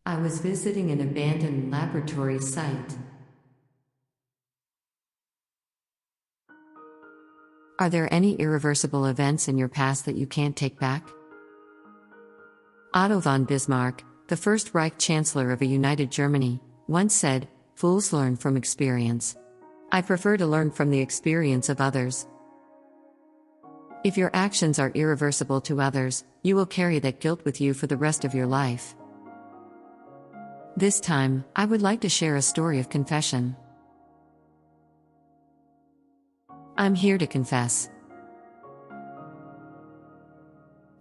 I was visiting an abandoned laboratory site. Are there any irreversible events in your past that you can't take back? Otto von Bismarck, the first Reich Chancellor of a united Germany, once said, "Fools learn from experience. I prefer to learn from the experience of others." If your actions are irreversible to others, you will carry that guilt with you for the rest of your life. This time, I would like to share a story of confession. I'm here to confess.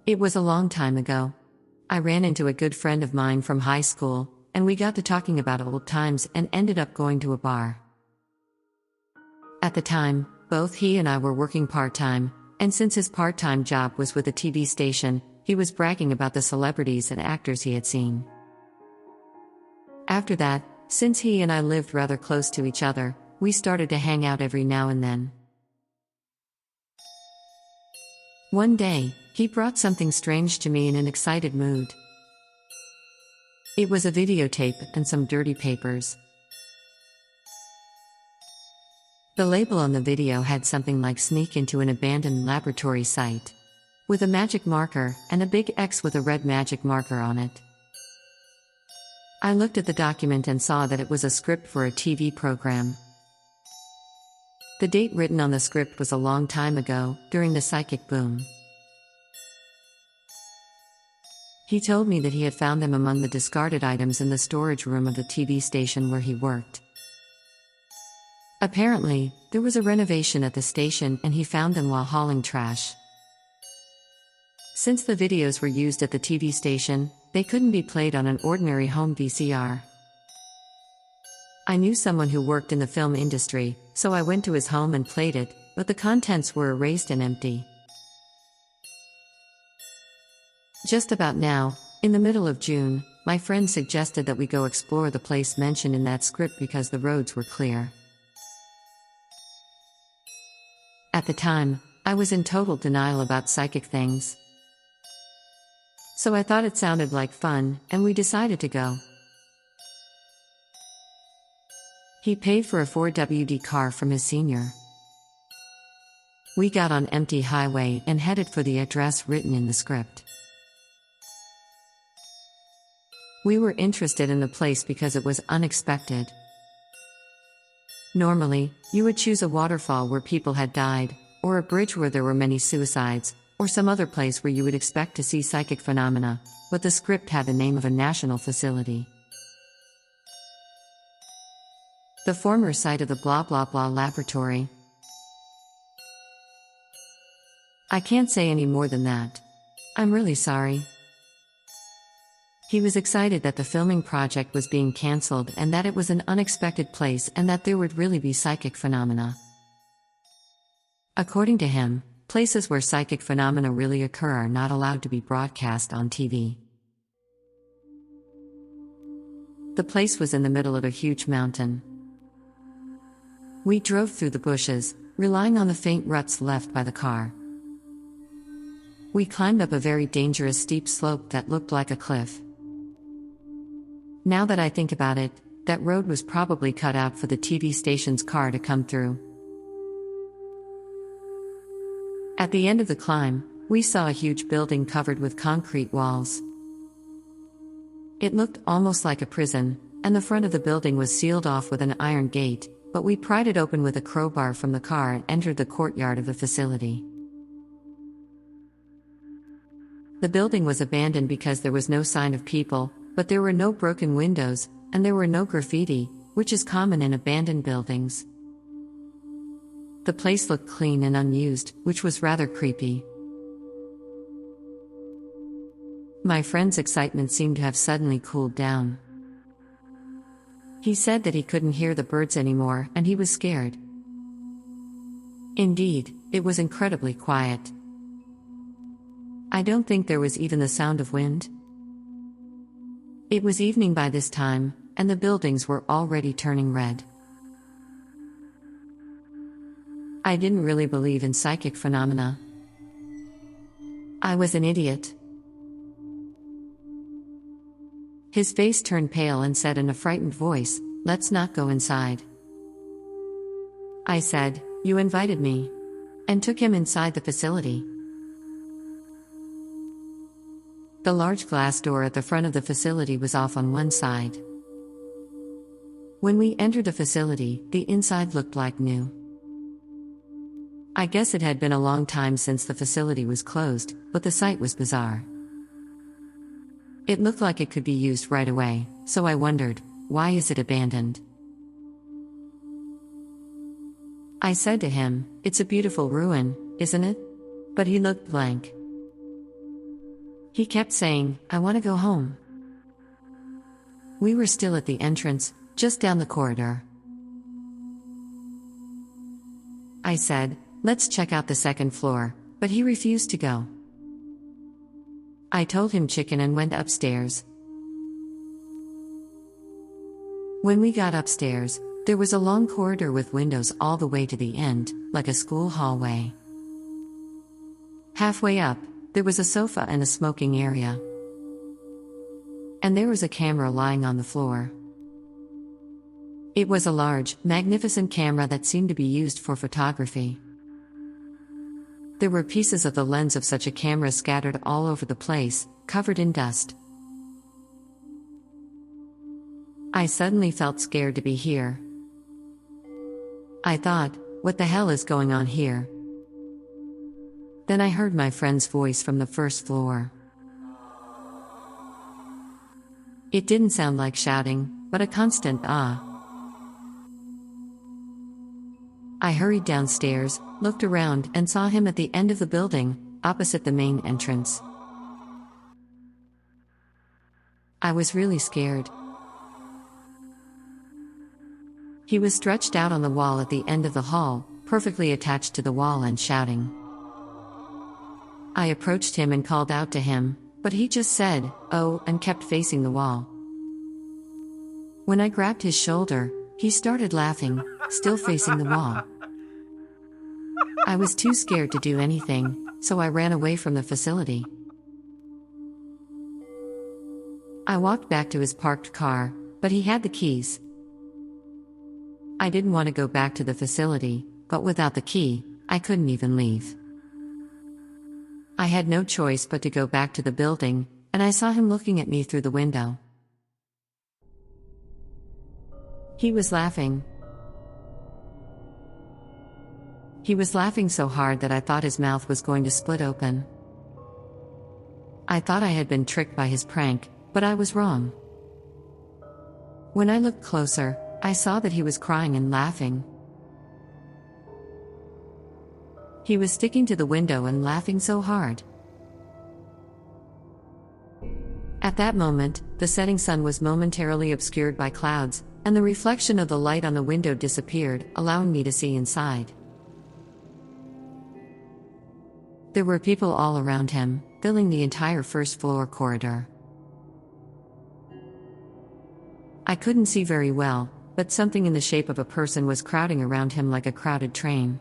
It was a long time ago. I ran into a good friend of mine from high school, and we got to talking about old times and ended up going to a bar. At the time, both he and I were working part-time, and since his part-time job was with a TV station, he was bragging about the celebrities and actors he had seen. After that, since he and I lived rather close to each other, we started to hang out every now and then. One day, he brought something strange to me in an excited mood. It was a videotape and some dirty papers. The label on the video had something like "Sneak into an abandoned laboratory site," with a magic marker and a big X with a red magic marker on it. I looked at the document and saw that it was a script for a TV program. The date written on the script was a long time ago, during the psychic boom. He told me that he had found them among the discarded items in the storage room of the TV station where he worked. Apparently, there was a renovation at the station and he found them while hauling trash. Since the videos were used at the TV station, they couldn't be played on an ordinary home VCR. I knew someone who worked in the film industry, so I went to his home and played it, but the contents were erased and empty. Just about now, in the middle of June, my friend suggested that we go explore the place mentioned in that script because the roads were clear. At the time, I was in total denial about psychic things. So I thought it sounded like fun, and we decided to go. He paid for a 4WD car from his senior. We got on empty highway and headed for the address written in the script. We were interested in the place because it was unexpected. Normally, you would choose a waterfall where people had died, or a bridge where there were many suicides, or some other place where you would expect to see psychic phenomena, but the script had the name of a national facility. The former site of the blah blah blah laboratory. I can't say any more than that. I'm really sorry. He was excited that the filming project was being cancelled and that it was an unexpected place and that there would really be psychic phenomena. According to him, places where psychic phenomena really occur are not allowed to be broadcast on TV. The place was in the middle of a huge mountain. We drove through the bushes, relying on the faint ruts left by the car. We climbed up a very dangerous steep slope that looked like a cliff. Now that I think about it, that road was probably cut out for the TV station's car to come through. At the end of the climb, we saw a huge building covered with concrete walls. It looked almost like a prison, and the front of the building was sealed off with an iron gate, but we pried it open with a crowbar from the car and entered the courtyard of the facility. The building was abandoned because there was no sign of people, but there were no broken windows, and there were no graffiti, which is common in abandoned buildings. The place looked clean and unused, which was rather creepy. My friend's excitement seemed to have suddenly cooled down. He said that he couldn't hear the birds anymore, and he was scared. Indeed, it was incredibly quiet. I don't think there was even the sound of wind. It was evening by this time, and the buildings were already turning red. I didn't really believe in psychic phenomena. I was an idiot. His face turned pale and said in a frightened voice, "Let's not go inside." I said, "You invited me," and took him inside the facility. The large glass door at the front of the facility was off on one side. When we entered the facility, the inside looked like new. I guess it had been a long time since the facility was closed, but the sight was bizarre. It looked like it could be used right away, so I wondered, why is it abandoned? I said to him, "It's a beautiful ruin, isn't it?" But he looked blank. He kept saying, "I want to go home." We were still at the entrance, just down the corridor. I said, "Let's check out the second floor," but he refused to go. I told him chicken and went upstairs. When we got upstairs, there was a long corridor with windows all the way to the end, like a school hallway. Halfway up, there was a sofa and a smoking area. And there was a camera lying on the floor. It was a large, magnificent camera that seemed to be used for photography. There were pieces of the lens of such a camera scattered all over the place, covered in dust. I suddenly felt scared to be here. I thought, what the hell is going on here? Then I heard my friend's voice from the first floor. It didn't sound like shouting, but a constant ah. I hurried downstairs, looked around, and saw him at the end of the building, opposite the main entrance. I was really scared. He was stretched out on the wall at the end of the hall, perfectly attached to the wall and shouting. I approached him and called out to him, but he just said, "Oh," and kept facing the wall. When I grabbed his shoulder, he started laughing, still facing the wall. I was too scared to do anything, so I ran away from the facility. I walked back to his parked car, but he had the keys. I didn't want to go back to the facility, but without the key, I couldn't even leave. I had no choice but to go back to the building, and I saw him looking at me through the window. He was laughing. He was laughing so hard that I thought his mouth was going to split open. I thought I had been tricked by his prank, but I was wrong. When I looked closer, I saw that he was crying and laughing. He was sticking to the window and laughing so hard. At that moment, the setting sun was momentarily obscured by clouds, and the reflection of the light on the window disappeared, allowing me to see inside. There were people all around him, filling the entire first-floor corridor. I couldn't see very well, but something in the shape of a person was crowding around him like a crowded train.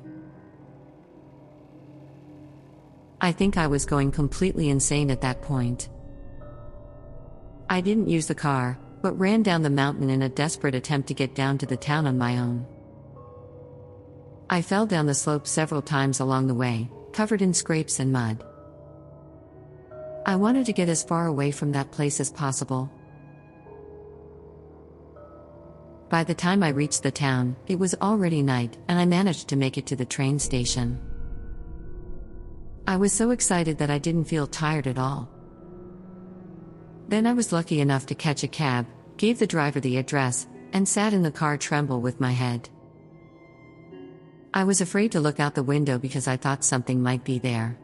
I think I was going completely insane at that point. I didn't use the car, but ran down the mountain in a desperate attempt to get down to the town on my own. I fell down the slope several times along the way, covered in scrapes and mud. I wanted to get as far away from that place as possible. By the time I reached the town, it was already night, and I managed to make it to the train station. I was so excited that I didn't feel tired at all. Then I was lucky enough to catch a cab, gave the driver the address, and sat in the car tremble with my head. I was afraid to look out the window because I thought something might be there.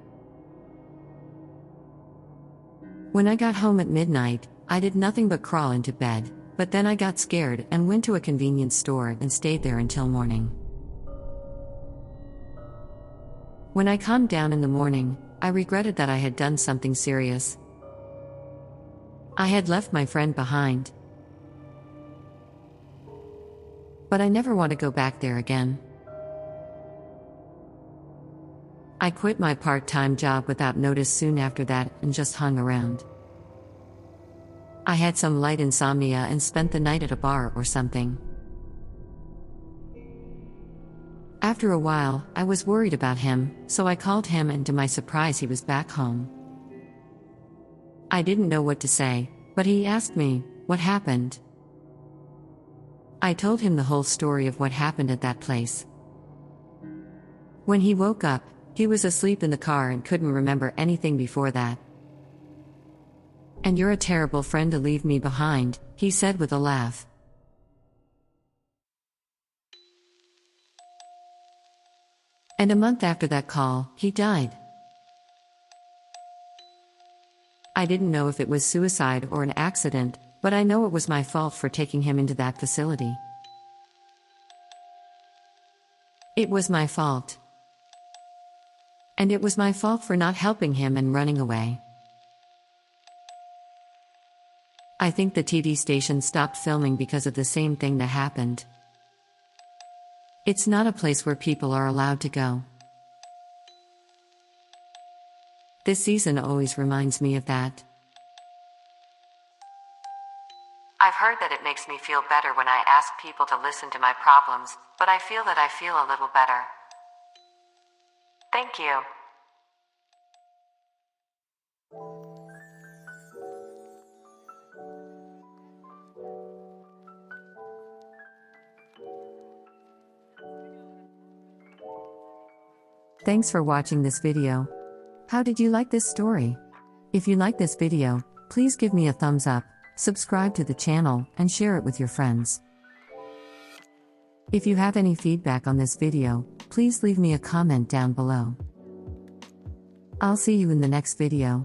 When I got home at midnight, I did nothing but crawl into bed, but then I got scared and went to a convenience store and stayed there until morning. When I calmed down in the morning, I regretted that I had done something serious. I had left my friend behind. But I never want to go back there again. I quit my part-time job without notice soon after that and just hung around. I had some light insomnia and spent the night at a bar or something. After a while, I was worried about him, so I called him, and to my surprise he was back home. I didn't know what to say, but he asked me, "What happened?" I told him the whole story of what happened at that place. When he woke up, he was asleep in the car and couldn't remember anything before that. "And you're a terrible friend to leave me behind," he said with a laugh. And a month after that call, he died. I didn't know if it was suicide or an accident, but I know it was my fault for taking him into that facility. It was my fault. And it was my fault for not helping him and running away. I think the TV station stopped filming because of the same thing that happened. It's not a place where people are allowed to go. This season always reminds me of that. I've heard that it makes me feel better when I ask people to listen to my problems, but I feel that I feel a little better. Thank you. Thanks for watching this video. How did you like this story? If you like this video, please give me a thumbs up, subscribe to the channel, and share it with your friends. If you have any feedback on this video, please leave me a comment down below. I'll see you in the next video.